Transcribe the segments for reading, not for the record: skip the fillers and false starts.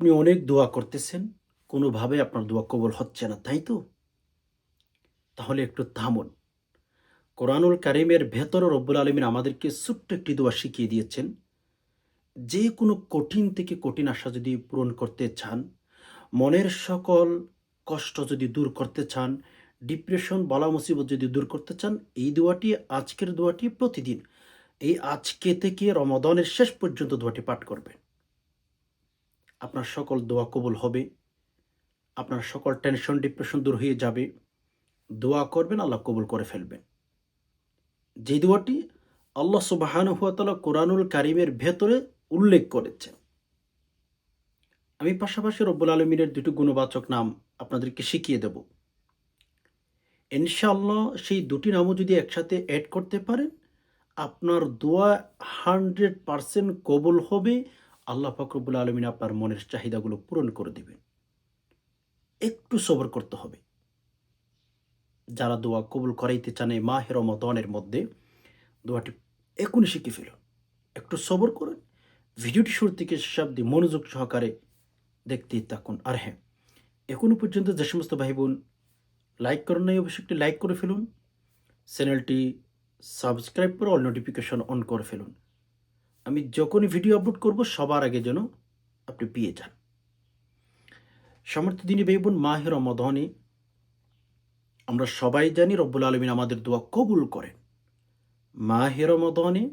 আপনি অনেক দোয়া করতেছেন, কোনোভাবে আপনার দোয়া কবুল হচ্ছে না, তাই তো? তাহলে একটু থামুন। কোরআনুল কারীমের ভেতরে রব্বুল আলামিন আমাদেরকে ছোট্ট একটি দোয়া শিখিয়ে দিয়েছেন। যে কোনো কঠিন থেকে কঠিন আশা যদি পূরণ করতে চান, মনের সকল কষ্ট যদি দূর করতে চান, ডিপ্রেশন, বালা মুসিবত যদি দূর করতে চান, এই দোয়াটি, আজকের দোয়াটি প্রতিদিন, এই আজকে থেকে রমাদানের শেষ পর্যন্ত দোয়াটি পাঠ করবেন। আপনার সকল দোয়া কবুল হবে। আপনার সকল টেনশন, ডিপ্রেশন দূর হয়ে যাবে। দোয়া করবেন, আল্লাহ কবুল করে ফেলবেন। যে দোয়াটি আল্লাহ সুবহানাহু ওয়া তাআলা কোরআনুল কারীমের ভেতরে উল্লেখ করেছেন। আমি পাশাপাশি রব্বুল আলামিনের দুটি গুণবাচক নাম আপনাদেরকে শিখিয়ে দেব। ইনশাআল্লাহ সেই দুটি নামও যদি একসাথে এড করতে পারেন, আপনার দোয়া 100% কবুল হবে। আল্লাহ পাক রব্বুল আলামিন আপনার মনের চাহিদাগুলো পূরণ করে দিবেন। একটু সবর করতে হবে। যারা দোয়া কবুল করাইতে চান এই মাহে রমাদানের মধ্যে, দোয়াটি এখনই শিখে ফেলুন। একটু সবর করুন। ভিডিওটি শুরু থেকে শেষ অবধি মনোযোগ সহকারে দেখতেই থাকুন। আর হ্যাঁ, এখনো পর্যন্ত যে সমস্ত ভাই-বোন লাইক করেন নাই, অবশ্যই একটি লাইক করে ফেলুন। চ্যানেলটি সাবস্ক্রাইব করে অল নোটিফিকেশন অন করে ফেলুন। আমি যখনই ভিডিও আপলোড করব সবার আগে যেন আপনি পেয়ে যান। সমর্থ দিনী ভাই-বোন, মাহে রমাদানে আমরা সবাই জানি রব্বুল আলামিন আমাদের দোয়া কবুল করেন। মাহে রমাদানে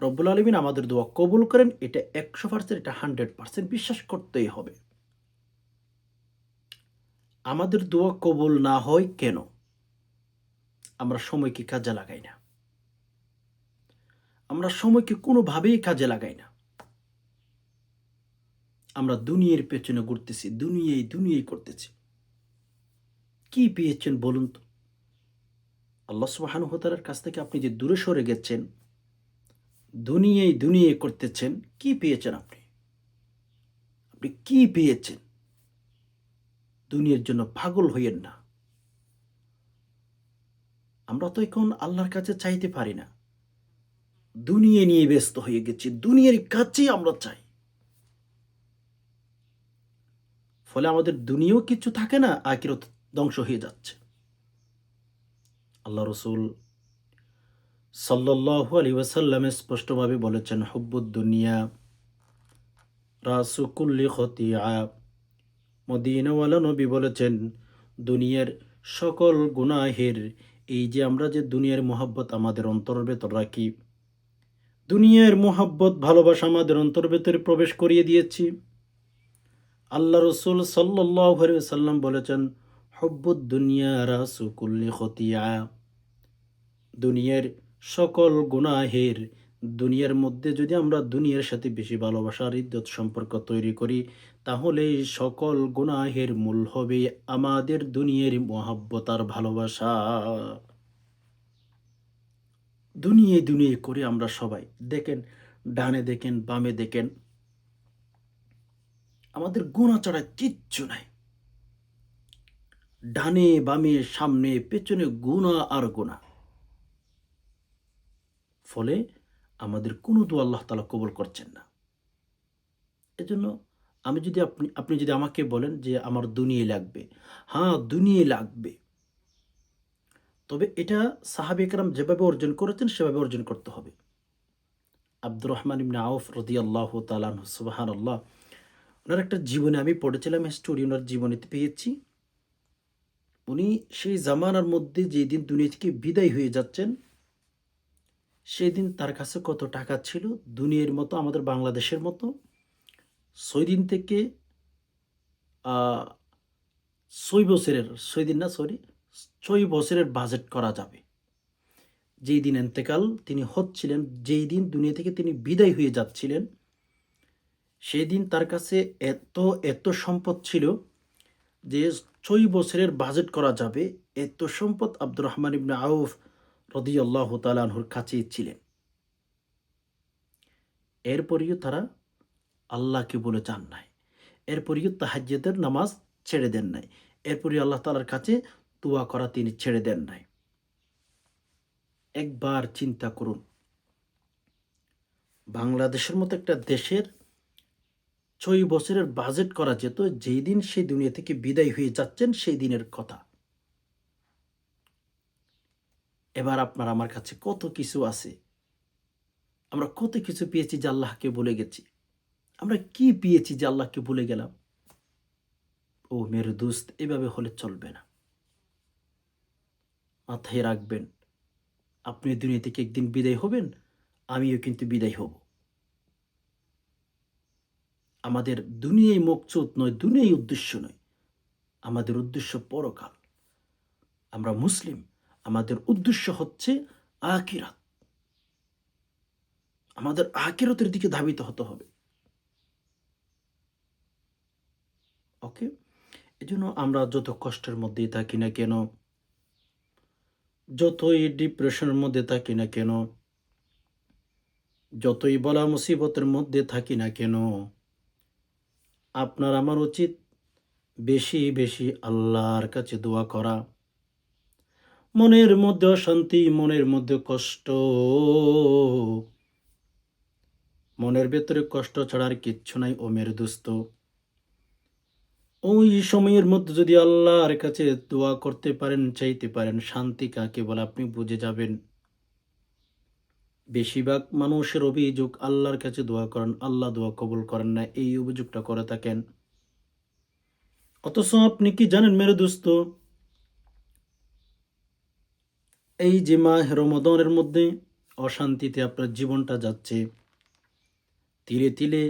রব্বুল আলামিন আমাদের দোয়া কবুল করেন, এটা 100%, এটা 100% বিশ্বাস করতেই হবে। আমাদের দোয়া কবুল না হয় কেন? আমরা সময়কে কাজে লাগাই না। আমরা সময়কে কোনোভাবেই কাজে লাগাই না। আমরা দুনিয়ার পেছনে ঘুরতেছি, দুনিয়াই করতেছি। কি পেয়েছেন বলুন তো? আল্লাহ সুবহানাহু ওয়া তাআলার কাছ থেকে আপনি যে দূরে সরে গেছেন, দুনিয়াই করতেছেন, কি পেয়েছেন আপনি? আপনি কি পেয়েছেন? দুনিয়ার জন্য পাগল হইয়েন না। আমরা তো এখন আল্লাহর কাছে চাইতে পারি না। দুনিয়া নিয়ে ব্যস্ত হয়ে গেছি। দুনিয়ার কাছেই আমরা চাই। ফলে আমাদের দুনিয়াও কিচ্ছু থাকে না, আখিরাত ধ্বংস হয়ে যাচ্ছে। আল্লাহ রাসূল সাল্লাল্লাহু আলাইহি ওয়াসাল্লাম স্পষ্টভাবে বলেছেন, হুব্বুদ দুনিয়া রাসু কুল্লি খতিআ। মদিনাওয়ালা নবী বলেছেন, দুনিয়ার সকল গুনাহের, এই যে আমরা যে দুনিয়ার মোহাব্বত আমাদের অন্তরের ভেতর রাখি, দুনিয়ার মোহাব্বত ভালোবাসা আমাদের অন্তরের ভেতরে প্রবেশ করিয়ে দিয়েছি। আল্লাহ রসুল সাল্লাল্লাহু আলাইহি ওয়াসাল্লাম বলেছেন, হুব্বুদ দুনিয়া রাসু কুল্লি খতিআ। দুনিয়ার সকল গুনাহের, দুনিয়ার মধ্যে যদি আমরা দুনিয়ার সাথে বেশি ভালোবাসার ইদ্যত সম্পর্ক তৈরি করি, তাহলে সকল গুনাহের মূল হবে আমাদের দুনিয়ার মহাব্বত আর ভালোবাসা। দুনিয়ায় করে আমরা সবাই দেখেন, ডানে দেখেন, বামে দেখেন, আমাদের গুনাহ ছাড়া কিচ্ছু নাই। ডানে বামে সামনে পেছনে গুনাহ আর গুনাহ। ফলে আমাদের কোনো দোয়া আল্লাহ তাআলা কবুল করছেন না। এজন্য আমি যদি আপনি যদি আমাকে বলেন যে আমার দুনিয়াই লাগবে, হ্যাঁ, দুনিয়াই লাগবে। তবে এটা সাহাবা একরাম যেভাবে অর্জন করেছেন সেভাবে অর্জন করতে হবে। আব্দুর রহমান ইবনে আউফ রাদিয়াল্লাহু তাআলা আনহু, সুবহানাল্লাহ, উনার একটা জীবনী আমি পড়েছিলাম, স্টোরি উনার জীবনীতে পেয়েছি। উনি সেই জামানার মধ্যে যেদিন দুনিয়া থেকে বিদায় হয়ে যাচ্ছেন, সেদিন তার কাছে কত টাকা ছিল? দুনিয়ার মতো, আমাদের বাংলাদেশের মতো ৬ দিন থেকে আ ৬ বছরের, ৬ দিন না, সরি, ৬ বছরের বাজেট করা যাবে। যেই দিন ইন্তেকাল তিনি হচ্ছিলেন, যেই দিন দুনিয়া থেকে তিনি বিদায় হয়ে যাচ্ছিলেন, সেদিন তার কাছে এত সম্পদ ছিল যে ৬ বছরের বাজেট করা যাবে, এত সম্পদ আব্দুর রহমান ইবনে আউফ রাদিয়াল্লাহু তাআলা আনহুর কাছেই ছিলেন। এরপরেও তারা আল্লাহকে বলে যান নাই। এরপরেও তাহাজ্জুদের নামাজ ছেড়ে দেন নাই। এরপরেও আল্লাহ তাআলার কাছে দোয়া করা তিনি ছেড়ে দেন নাই। একবার চিন্তা করুন, বাংলাদেশের মতো একটা দেশের 6 বছরের বাজেট করা যেত যেই দিন সেই দুনিয়া থেকে বিদায় হয়ে যাচ্ছেন সেই দিনের কথা। এবার আপনার আমার কাছে কত কিছু আছে। আমরা কত কিছু পেয়েছি যে আল্লাহকে ভুলে গেছি। আমরা কি পেয়েছি যে আল্লাহকে ভুলে গেলাম? ও মেরে দোস্ত, এভাবে হলে চলবে না। মাথায় রাখবেন, আপনি দুনিয়া থেকে একদিন বিদায় হবেন, আমিও কিন্তু বিদায় হব। আমাদের দুনিয়ায় মকসুদ নয়, দুনিয়ায় উদ্দেশ্য নয়। আমাদের উদ্দেশ্য পরকাল। আমরা মুসলিম, আমাদের উদ্দেশ্য হচ্ছে আখিরাত। আমাদের আখিরাতের দিকে ধাবিত হতে হবে। ওকে? এজন্য আমরা যত কষ্টের মধ্যেই থাকি না কেন, যতই ডিপ্রেশনের মধ্যে থাকি না কেন, যতই বলা মুসিবতের মধ্যে থাকি না কেন, আপনার আমার উচিত বেশি, বেশি আল্লাহর কাছে দোয়া করা। মনের মধ্যে অশান্তি, মনের মধ্যে কষ্ট, মনের ভেতরে কষ্ট ছাড়া আর কিচ্ছু নাই ও মেরে দোস্ত। ওই সময়ের মধ্যে যদি আল্লাহর কাছে দোয়া করতে পারেন, চাইতে পারেন, শান্তি কাকে বলে আপনি বুঝে যাবেন। বেশিরভাগ মানুষের অভিযোগ আল্লাহর কাছে দোয়া করেন, আল্লাহ দোয়া কবুল করেন না, এই অভিযোগটা করে থাকেন। অথচ আপনি কি জানেন মেরে দোস্ত, এই যে মাহ রমাদানের মধ্যে অশান্তিতে আপনার জীবনটা যাচ্ছে, ধীরে ধীরে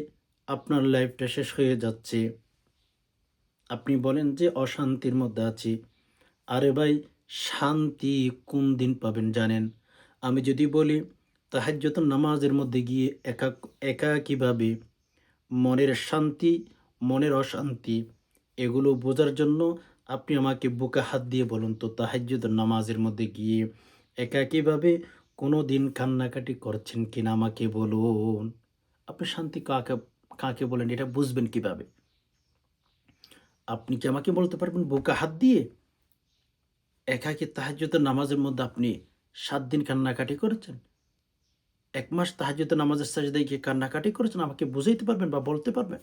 আপনার লাইফটা শেষ হয়ে যাচ্ছে। আপনি বলেন যে অশান্তির মধ্যে আছি। আরে ভাই, শান্তি কোন দিন পাবেন জানেন? আমি যদি বলি তাহাজ্জুদ নামাজের মধ্যে গিয়ে একাকীভাবে মনের শান্তি, মনের অশান্তি এগুলো বোঝার জন্য আপনি আমাকে বুকে হাত দিয়ে বলুন তো, তাহাজ্জুদ নামাজের মধ্যে গিয়ে একাকীভাবে কোনো দিন কান্নাকাটি করছেন কিনা আমাকে বলুন। আপনি শান্তি কাকে কাকে বলেন এটা বুঝবেন কিভাবে? আপনি কি আমাকে বলতে পারবেন বুকে হাত দিয়ে একাকী তাহাজ্জুদের নামাজের মধ্যে আপনি ৭ দিন কান্নাকাটি করেছেন? ১ মাস তাহাজ্জুদের নামাজের সাজদায় গিয়ে কান্নাকাটি করেছেন? আমাকে বুঝাইতে পারবেন বা বলতে পারবেন?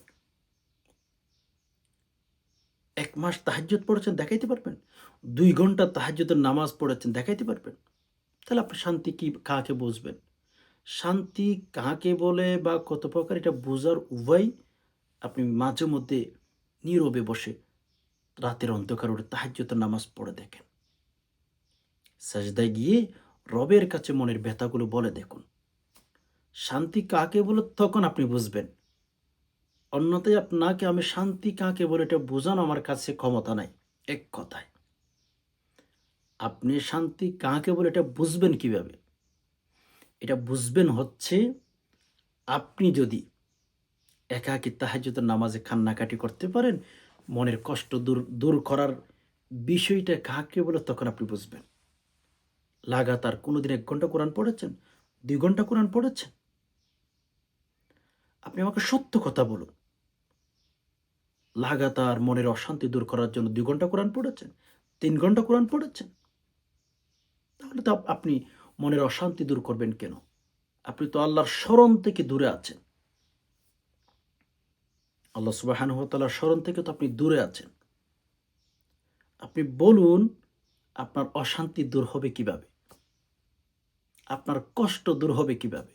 ১ মাস তাহাজ্জুদ পড়েছেন দেখাইতে পারবেন? ২ ঘন্টা তাহাজ্জুদের নামাজ পড়েছেন দেখাইতে পারবেন? তাহলে আপনি শান্তি কি কাকে বুঝবেন? শান্তি কাকে বলে বা কত প্রকার এটা বোঝার উপায় আপনি মাঝে মধ্যে নীরবে বসে রাতের অন্ধকারে উঠে তাহাজ্জুদের নামাজ পড়ে দেখেন। সাজদায় গিয়ে রবের কাছে মনের ব্যথাগুলো বলে দেখুন। শান্তি কাকে বলে তখন আপনি বুঝবেন। অন্যথায় আপনাকে আমি শান্তি কাকে বলে এটা বোঝানো আমার কাছে ক্ষমতা নাই। এক কথায়। আপনি শান্তি কাকে বলে এটা বুঝবেন কিভাবে? এটা বুঝবেন হচ্ছে আপনি যদি একাকী তাহাজ্জুদের নামাজে কান্নাকাটি করতে পারেন, মনের কষ্ট দূর করার বিষয়টা কাকে বলে তখন আপনি বুঝবেন। লাগাতার কোনোদিন ১ ঘন্টা কোরআন পড়েছেন? ২ ঘন্টা কোরআন পড়েছেন? আপনি আমাকে সত্য কথা বলুন। লাগাতার মনের অশান্তি দূর করার জন্য ২ ঘন্টা কোরআন পড়েছেন? ৩ ঘন্টা কোরআন পড়েছেন? তাহলে তো আপনি মনের অশান্তি দূর করবেন কেন? আপনি তো আল্লাহর স্মরণ থেকে দূরে আছেন। আল্লাহ সুবহানাহু ওয়া তাআলার স্মরণ থেকে তো আপনি দূরে আছেন। আপনি বলুন, আপনার অশান্তি দূর হবে কিভাবে? আপনার কষ্ট দূর হবে কিভাবে?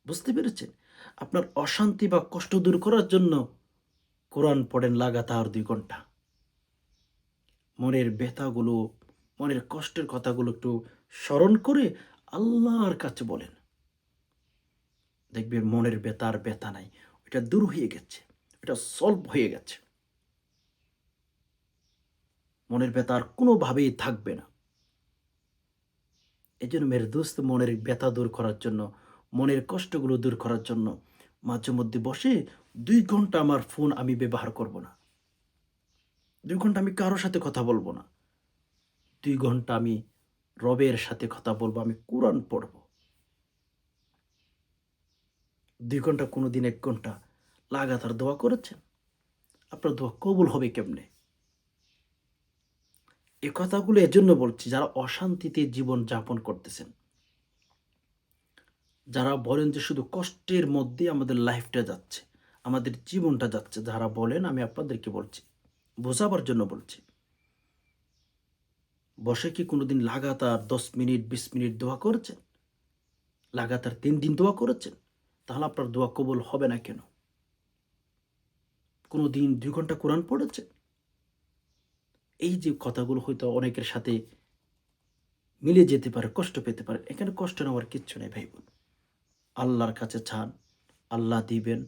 বুঝতে পেরেছেন? আপনার অশান্তি বা কষ্ট দূর করার জন্য কোরআন পড়েন লাগাতার ২ ঘন্টা। মনের ব্যথাগুলো, মনের কষ্টের কথাগুলো একটু স্মরণ করে আল্লাহর কাছে বলেন। দেখবেন মনের ব্যথা আর ব্যথা নাই। ওইটা দূর হয়ে গেছে। ওইটা সলভ হয়ে গেছে। মনের ব্যথা আর কোনোভাবেই থাকবে না। এজন্য মেরে দোস্ত, মনের ব্যথা দূর করার জন্য, মনের কষ্টগুলো দূর করার জন্য মাঝে মধ্যে বসে ২ ঘন্টা আমার ফোন আমি ব্যবহার করব না। ২ ঘন্টা আমি কারো সাথে কথা বলব না। ২ ঘন্টা আমি রবের সাথে কথা বলব, আমি কোরআন পড়ব। ২ ঘন্টা কোনোদিন ১ ঘন্টা লাগাতার দোয়া করেছেন? আপনার দোয়া কবুল হবে কেমনে? এ কথাগুলো এজন্য বলছি যারা অশান্তিতে জীবন যাপন করতেছেন। যারা বলেন যে শুধু কষ্টের মধ্যে আমাদের লাইফটা যাচ্ছে, আমাদের জীবনটা যাচ্ছে, যারা বলেন আমি আপনাদেরকে বলছি, বোঝাবার জন্য বলছি। বসে কি কোনোদিন লাগাতার ১০ মিনিট ২০ মিনিট দোয়া করেছেন? লাগাতার ৩ দিন দোয়া করেছেন? তাহলে আপনার দোয়া কবুল হবে না কেন? কোনোদিন ২ ঘন্টা কোরআন পড়েছেন? এই যে কথাগুলো হয়তো অনেকের সাথে মিলে যেতে পারে, কষ্ট পেতে পারেন। এখানে কষ্ট নেওয়ার কিচ্ছু নেই ভাই-বোন। আল্লাহর কাছে চান, আল্লাহ দিবেন।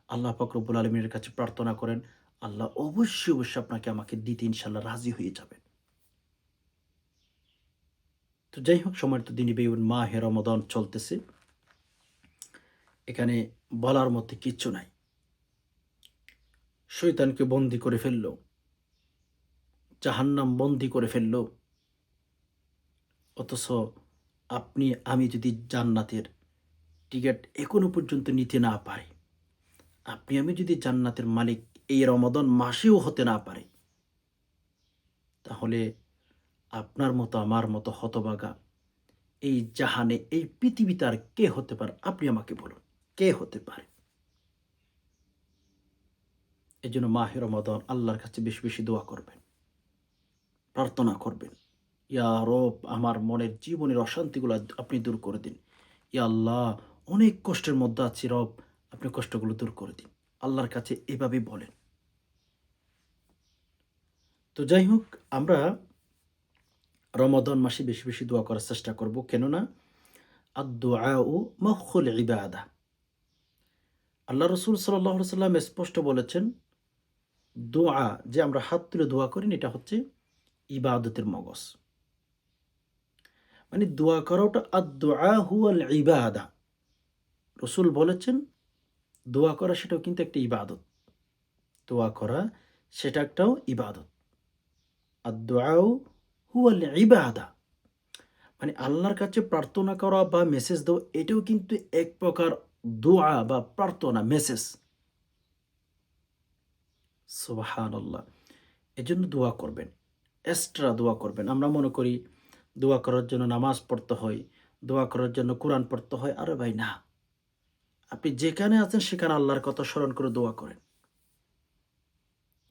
আল্লাহ পাক রব্বুল আলামিনের কাছে প্রার্থনা করেন। আল্লাহ অবশ্যই, অবশ্যই আপনাকে আমাকে দিতে ইনশাআল্লাহ রাজি হয়ে যাবেন। তো যাই হোক সম্মানিত দিনী ভাই-বোন, মাহে রমাদান চলতেছে। এখানে বলার মধ্যে কিচ্ছু নাই। শয়তানকে বন্দী করে ফেলল, জাহান্নাম বন্দী করে ফেলল। অথচ আপনি আমি যদি জান্নাতের টিকেট এখনো পর্যন্ত নিতে না পারি, আপনি আমি যদি জান্নাতের মালিক এই রমাদান মাসেও হতে না পারি, তাহলে আপনার মতো আমার মতো হতভাগা এই জাহানে, এই পৃথিবীতে আর কে হতে পারে? আপনি আমাকে বলুন, কে হতে পারে? এজন্য মাহে রমাদান আল্লাহর কাছে বেশি, বেশি দোয়া করবেন, প্রার্থনা করবেন। ইয়া রব, আমার মনের জীবনের অশান্তিগুলো আপনি দূর করে দিন। ইয়া আল্লাহ, অনেক কষ্টের মধ্যে আছি রব, আপনি কষ্টগুলো দূর করে দিন। আল্লাহর কাছে এভাবেই বলেন। তো যাই হোক, আমরা রমাদান মাসে বেশি, বেশি দোয়া করার চেষ্টা করব। কেননা আদ-দুআউ মুখুল ইবাদাহ। আল্লাহ রাসূল সাল্লাল্লাহু আলাইহি ওয়াসাল্লাম স্পষ্ট বলেছেন, দোয়া যে আমরা হাত তুলে দোয়া করি এটা হচ্ছে ইবাদতের মগজ। মানে দোয়া করাটা আদ-দুআ হুয়াল ইবাদা। রাসূল বলেছেন দোয়া করা সেটাও কিন্তু একটা ইবাদত। দোয়া করা সেটা একটাও ইবাদত। আদ-দুআউ হুয়াল ইবাদা। মানে আল্লাহর কাছে প্রার্থনা করা বা মেসেজ দেওয়া এটাও কিন্তু এক প্রকার দোয়া বা প্রার্থনা, মেসেজ। সুবহানাল্লাহ। এজন্য দোয়া করবেন। এক্সট্রা দোয়া করবেন। আমরা মনে করি দোয়া করার জন্য নামাজ পড়তে হয়, দোয়া করার জন্য কোরআন পড়তে হয়। আরে ভাই না। আপনি যেখানে আছেন সেখানে আল্লাহর কথা স্মরণ করে দোয়া করেন।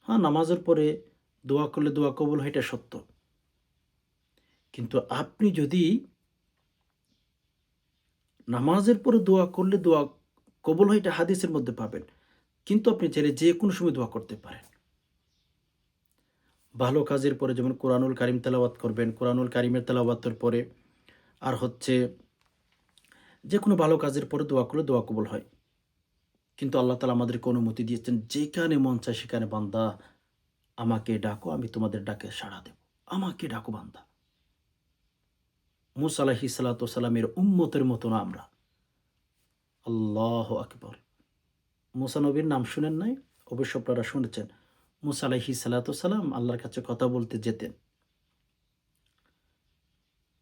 হ্যাঁ, নামাজের পরে দোয়া করলে দোয়া কবুল হয় এটা সত্য। কিন্তু আপনি যদি নামাজের পরে দোয়া করলে দোয়া কবুল হয় এটা হাদিসের মধ্যে পাবেন। কিন্তু আপনি চাইলে যেকোনো সময় দোয়া করতে পারেন। ভালো কাজের পরে যেমন কোরআনুল কারীম তেলাওয়াত করবেন। কোরআনুল কারীমের তেলাওয়াতের পরে আর হচ্ছে যেকোনো ভালো কাজের পরে দোয়া করলে দোয়া কবুল হয়। কিন্তু আল্লাহ তাআলা আমাদেরকে অনুমতি দিয়েছেন, যেখানে মন চায় সেখানে বান্দা আমাকে ডাকো, আমি তোমাদের ডাকে সাড়া দেব। আমাকে ডাকো বান্দা। মূসা আলাইহিস সালাতু ওয়াস সালামের উম্মতের মতো না আমরা। আল্লাহু আকবার। মূসা নবীর নাম শুনেন নাই? অবশ্য আপনারা শুনেছেন। মূসা আলাইহিস সালাতু ওয়াস সালাম আল্লাহর কাছে কথা বলতে যেতেন।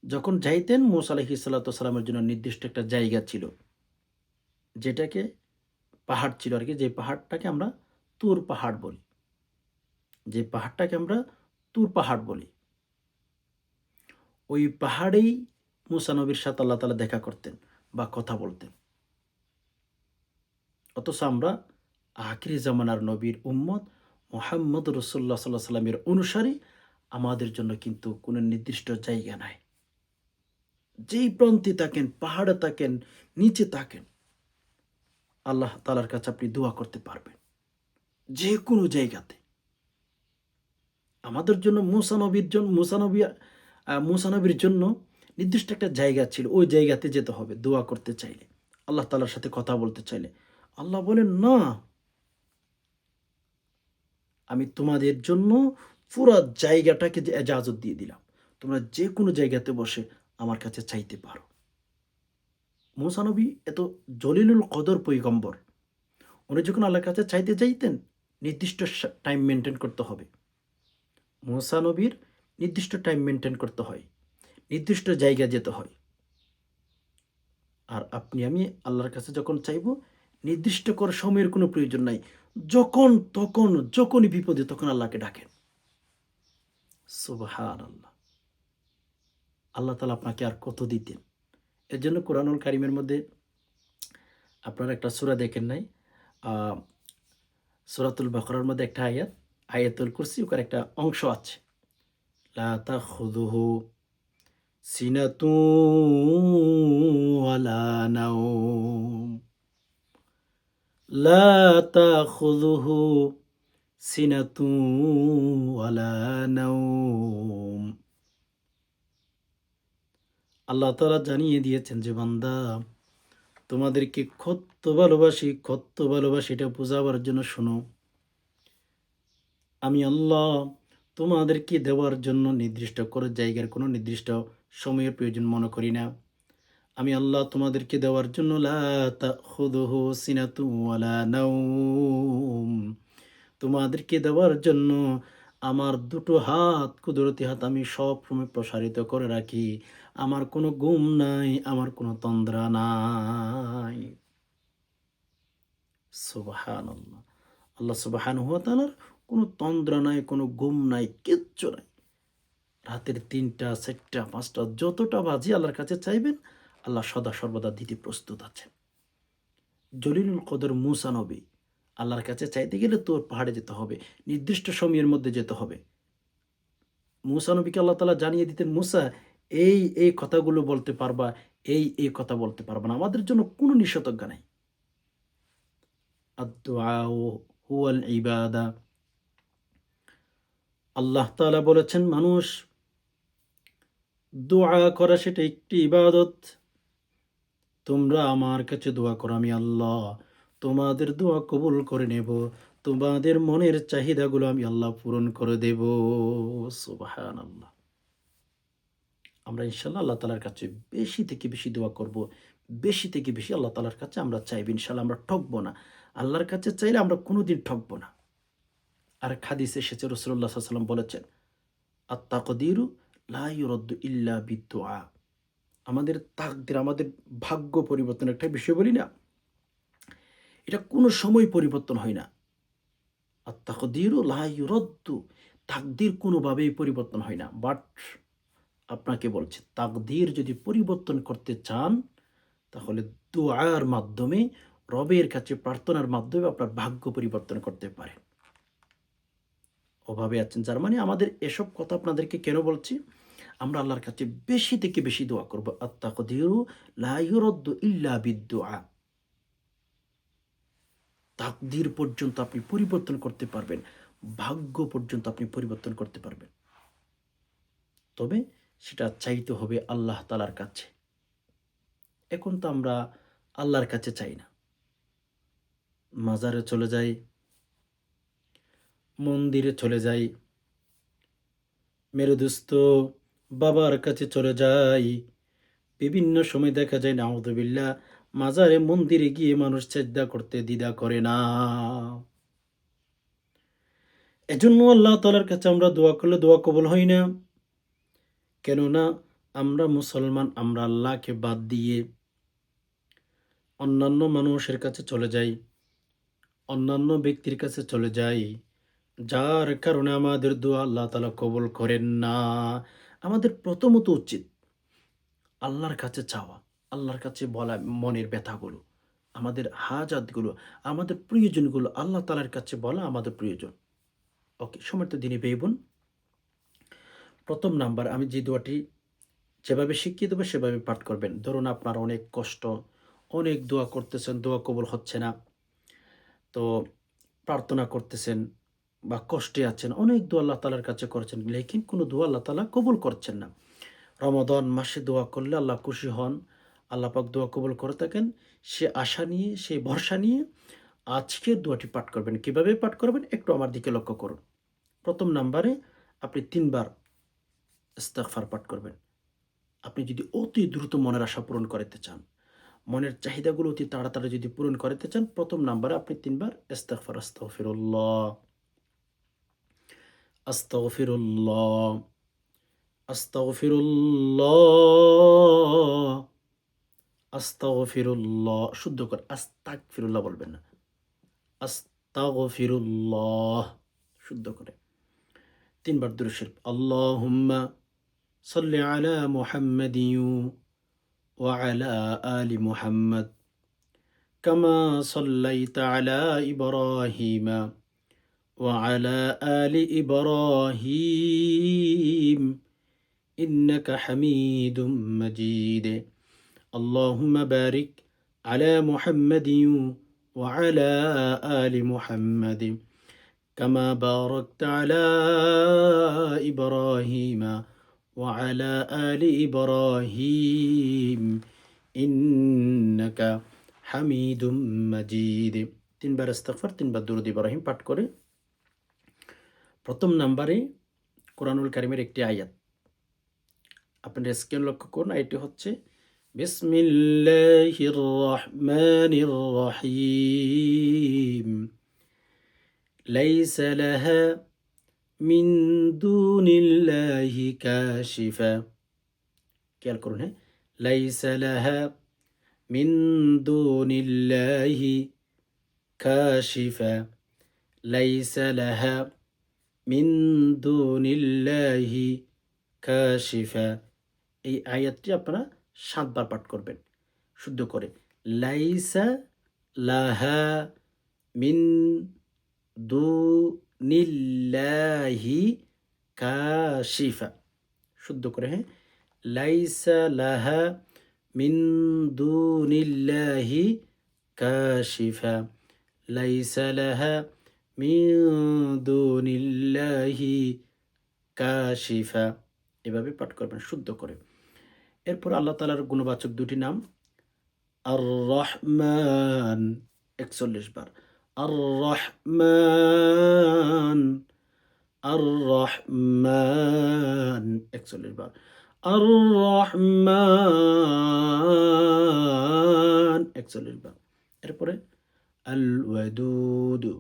যখন যাইতেন মূসা আলাইহিস সালাতু ওয়াস সালামের জন্য নির্দিষ্ট একটা জায়গা ছিল। যেটাকে পাহাড় ছিল আরকি, যে পাহাড়টাকে আমরা তুর পাহাড় বলি। যে পাহাড়টাকে আমরা তুর পাহাড় বলি। ওই পাহাড়েই মূসা নবীর সাথে আল্লাহ তাআলা দেখা করতেন বা কথা বলতেন। অথচ আমরা আখিরি জামানার নবীর উম্মত মুহাম্মদ রাসূলুল্লাহ সাল্লাল্লাহু আলাইহি সাল্লামের অনুসারী। আমাদের জন্য কিন্তু কোনো নির্দিষ্ট জায়গা নাই। যেই প্রান্তে থাকেন, পাহাড়ে থাকেন, নিচে থাকেন, আল্লাহ তাআলার কাছে আপনি দোয়া করতে পারবেন। যেকোনো জায়গাতে। আমাদের জন্য মূসা নবীর জন্য নির্দিষ্ট একটা জায়গা ছিল। ওই জায়গাতে যেতে হবে দোয়া করতে চাইলে, আল্লাহ তাআলার সাথে কথা বলতে চাইলে। আল্লাহ বলেন, "না, আমি তোমাদের জন্য পুরা জায়গাটাকে যে এজাজত দিয়ে দিলাম। তোমরা যেকোনো জায়গাতে বসে আমার কাছে চাইতে পারো।" মূসা নবী এত জলিলুল কদর পয়গম্বর। উনি যখন আল্লাহর কাছে চাইতে চাইতেন, নির্দিষ্ট টাইম মেইনটেইন করতে হবে। মূসা নবীর নির্দিষ্ট টাইম মেইনটেইন করতে হয়। নির্দিষ্ট জায়গায় যেতে হয়। আর আপনি আমি আল্লাহর কাছে যখন চাইবো, নির্দিষ্ট করে সময়ের কোনো প্রয়োজন নাই। যখন তখন, যখনই বিপদে তখন আল্লাহকে ডাকেন। সুবহানাল্লাহ! আল্লাহ তাআলা আপনাকে আর কত দিতেন। এজন্য কোরআনুল কারীমের মধ্যে আপনারা একটা সূরা দেখেন নাই? আ সূরাতুল বাকারার মধ্যে একটা আয়াত, আয়াতুল কুরসি ওখানে একটা অংশ আছে। লা তাখুযুহু সিনাতুন ওয়ালা নাওম। লা তাখুযুহু সিনাতুন ওয়ালা নাওম। আল্লাহ তাআলা জানিয়ে দিয়েছেন যে, বান্দা তোমাদেরকে কত্ত ভালোবাসি এটা বোঝাবার জন্য শোনো। আমি আল্লাহ তোমাদেরকে দেওয়ার জন্য নির্দিষ্ট করে জায়গার কোনো নির্দিষ্ট সময়ের প্রয়োজন মনে করি না। আমি আল্লাহ তোমাদেরকে দেওয়ার জন্য লা তাখুযুহু সিনাতুন ওয়ালা নাওম। তোমাদেরকে দেওয়ার জন্য আমার দুটো হাত, কুদরতি হাত আমি সবসময় প্রসারিত করে রাখি। আমার কোনো ঘুম নাই, আমার কোনো তন্দ্রা নাই। সুবহানাল্লাহ। আল্লাহ সুবহানাহু ওয়া তাআলার কোনো তন্দ্রা নাই, কোনো ঘুম নাই, কিচ্ছু নাই। রাতের ৩টা, ৪টা, ৫টা যতটা বাজে আল্লাহর কাছে চাইবেন, আল্লাহ সদা সর্বদা দিতে প্রস্তুত আছেন। জলিলুল কদর মূসা নবী, আল্লাহর কাছে চাইতে গেলে তোর পাহাড়ে যেতে হবে। নির্দিষ্ট সময়ের মধ্যে যেতে হবে। মূসা নবীকে আল্লাহ তাআলা জানিয়ে দিতেন, "মূসা এই কথাগুলো বলতে পারবা, এই কথা বলতে পারবা না।" আমাদের জন্য কোনো নিষেধাজ্ঞা নাই। আদ-দুআউ হুয়াল ইবাদা। আল্লাহ তাআলা বলেছেন, মানুষ দোয়া করা সেটা একটি ইবাদত। তোমরা আমার কাছে দোয়া করো, আমি আল্লাহ তোমাদের দোয়া কবুল করে নেব। তোমাদের মনের চাহিদাগুলো আমি আল্লাহ পূরণ করে দেব। সুবহানাল্লাহ। আমরা ইনশাআল্লাহ আল্লাহ তাআলার কাছে বেশি থেকে বেশি দোয়া করব। বেশি থেকে বেশি আল্লাহ তাআলার কাছে আমরা চাইব। ইনশাআল্লাহ আমরা ঠকবো না। আল্লাহর কাছে চাইলে আমরা কোনোদিন ঠকবো না। আরেক হাদিসে এসেছে রাসূলুল্লাহ সাল্লাল্লাহু আলাইহি ওয়াসাল্লাম বলেছেন, "আত-তাকদীরু লা ইউরাদ্দু ইল্লা বিদ-দুআ।" আমাদের তাকদির, আমাদের ভাগ্য পরিবর্তনের একটা বিষয় বলি না? এটা কোনো সময় পরিবর্তন হয় না। আত-তাকদীরু লা ইউরাদ্দু। তাকদীর কোনোভাবেই পরিবর্তন হয় না। বাট আপনাকে বলছি, তাকদীর যদি পরিবর্তন করতে চান, তাহলে দুআর মাধ্যমে, রবের কাছে প্রার্থনার মাধ্যমে আপনার ভাগ্য পরিবর্তন করতে পারেন। অভাবে আছেন যার মানে আমাদের এসব কথা আপনাদেরকে কেন বলছি? আমরা আল্লাহর কাছে বেশি থেকে বেশি দোয়া করব। আত-তাকদীরু লা ইউরাদ্দু ইল্লা বিদ-দুআ। তাকদীর পর্যন্ত আপনি পরিবর্তন করতে পারবেন। ভাগ্য পর্যন্ত আপনি পরিবর্তন করতে পারবেন। তবে সেটা চাইতে হবে আল্লাহ তাআলার কাছে। এখন তো আমরা আল্লাহর কাছে চাই না। মাজারে চলে যাই, মন্দিরে চলে যাই, মেরুদুস্থ বাবার কাছে চলে যাই। বিভিন্ন সময় দেখা যায় নাউযুবিল্লাহ মাজারে, মন্দিরে গিয়ে মানুষ সেজদা করতে দ্বিধা করে না। এজন্য আল্লাহ তাআলার কাছে আমরা দোয়া করলে দোয়া কবুল হয় না। কেননা আমরা মুসলমান, আমরা আল্লাহকে বাদ দিয়ে অন্যান্য মানুষের কাছে চলে যাই, অন্যান্য ব্যক্তির কাছে চলে যাই। যার কারণে আমাদের দোয়া আল্লাহ তাআলা কবুল করেন না। আমাদের প্রথমত উচিত আল্লাহর কাছে চাওয়া, আল্লাহর কাছে বলা মনের ব্যথাগুলো, আমাদের হাজাতগুলো, আমাদের প্রয়োজনগুলো আল্লাহ তাআলার কাছে বলা আমাদের প্রয়োজন। ওকে, সম্মানিত দিনী ভাই বোন, ১ম নাম্বার আমি যে দোয়াটি যেভাবে শিখিয়ে দেবো সেভাবে পাঠ করবেন। ধরুন আপনার অনেক কষ্ট, অনেক দোয়া করতেছেন, দোয়া কবুল হচ্ছে না। তো প্রার্থনা করতেছেন বা কষ্টে আছেন, অনেক দোয়া আল্লাহ তাআলার কাছে করেছেন, লেকিন কোনো দোয়া আল্লাহ তাআলা কবুল করছেন না। রমাদান মাসে দোয়া করলে আল্লাহ খুশি হন। আল্লাহ পাক দোয়া কবুল করে থাকেন। সে আশা নিয়ে, সে ভরসা নিয়ে আজকের দোয়াটি পাঠ করবেন। কিভাবে পাঠ করবেন? একটু আমার দিকে লক্ষ্য করুন। ১ম নাম্বারে আপনি ৩ বার ইস্তেগফার পাঠ করবেন। আপনি যদি অতি দ্রুত মনের আশা পূরণ করাইতে চান, মনের চাহিদাগুলো অতি তাড়াতাড়ি যদি পূরণ করাইতে চান, ১ম নাম্বারে আপনি ৩ বার ইস্তেগফার, আস্তাগফিরুল্লাহ, আস্তাগফিরুল্লাহ, আস্তাগফিরুল্লাহ, আস্তাগফিরুল্লাহ, শুদ্ধ করে আস্তাগফিরুল্লাহ বলবেন না। আস্তাগফিরুল্লাহ, শুদ্ধ করে। ৩ বার দুরূদ শরীফ। আল্লাহুম্মা সাল্লি আলা মুহাম্মাদিন ওয়া আলা আলি মুহাম্মাদ كما صليت على إبراهيم وعلى آل إبراهيم إنك حميد مجيد اللهم بارك على محمد وعلى آل محمد كما باركت على إبراهيم وعلى آل إبراهيم إنك حميد مجيد তিনবার ইস্তিগফার তিনবার দুরূদ ইব্রাহিম পাঠ করে প্রথম নম্বরে কোরআনুল কারীমের একটি আয়াত আপনারা স্ক্রিন লক্ষ্য করুন। এটি হচ্ছে বিসমিল্লাহির রহমানির রহিম লাইসা লাহা মিন দুনিল্লাহি কাশিফা। খেয়াল করুন, হ্যাঁ, লাইসা লাহা মিন দুনিল্লাহি কাশিফা, লাইসা লাহা মিন দুনিল্লাহি কাশিফা। এই আয়াতটি আপনারা 7 বার পাঠ করবেন শুদ্ধ করে। লাইসা লাহা মিন দুনিল্লাহি কাশিফা, শুদ্ধ করে, হ্যাঁ, লাইসা লাহা মিন দুনিল্লাহি কাশিফা, লাইসা লাহা মিন দুনিল্লাহি কাশিফা। এভাবে পাঠ করবেন শুদ্ধ করে। এরপর আল্লাহ তাআলার গুণবাচক দুটি নাম আর রহমান 41 বার, আর রহমান, আর রহমান 41 বার, আর রহমান 41 বার। এরপরে আল ওয়াদুদু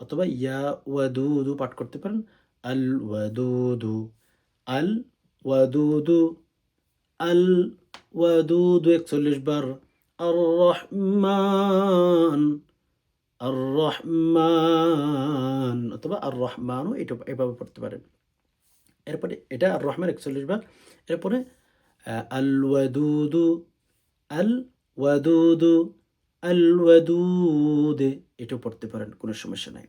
অথবা ইয়া ওয়াদুদু পাঠ করতে পারেন। আল ওয়াদুদু, আল ওয়াদুদু, আল ওয়াদুদু 41 বার। আর রহমান, আর রহমান অথবা আর রহমানও এটা এভাবে পড়তে পারেন। এরপরে এটা আর রহমান 41 বার। এরপরে আল ওয়াদুদু, আল ওয়াদুদু, আল ওয়াদুদ এটাও পড়তে পারেন, কোনো সমস্যা নাই,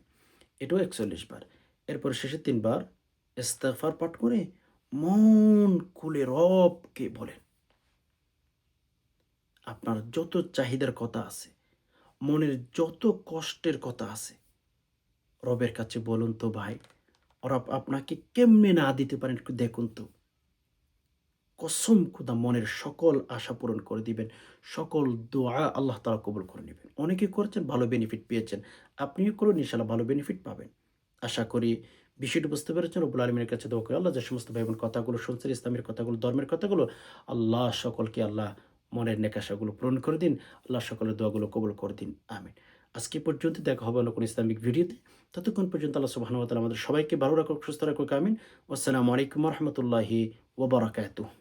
এটাও 41 বার। এরপর শেষে 3 বার ইস্তিগফার পাঠ করে মন খুলে রবকে বলেন। আপনার যত চাহিদার কথা আছে, মনের যত কষ্টের কথা আছে, রবের কাছে বলুন তো ভাই। রব আপনাকে কেমনে না দিতে পারেন একটু দেখুন তো। কসম খোদা মনের সকল আশা পূরণ করে দিবেন, সকল দোয়া আল্লাহ তাআলা কবুল করে নেবেন। অনেকে করছেন, ভালো বেনিফিট পেয়েছেন, আপনিও করুন, ইনশাআল্লাহ ভালো বেনিফিট পাবেন। আশা করি বিষয়টি বুঝতে পেরেছেন। রব্বুল আলামিনের কাছে দোয়া করি আল্লাহ যে সমস্ত ভাই বোন কথাগুলো শুনছেন, ইসলামের কথাগুলো, ধর্মের কথাগুলো, আল্লাহ সকলকে আল্লাহ মনের নেক আশাগুলো পূরণ করে দিন, আল্লাহ সকলের দোয়াগুলো কবুল করে দিন, আমিন। আজকে পর্যন্ত দেখা হবে অন্য কোনো ইসলামিক ভিডিওতে। ততক্ষণ পর্যন্ত আল্লাহ সুবহানাহু ওয়া তাআলা আমাদের সবাইকে ভালো রাখুক, সুস্থ রাখুক, আমিন। আসসালামু আলাইকুম ওয়া রাহমাতুল্লাহি ওয়া বারাকাতুহু।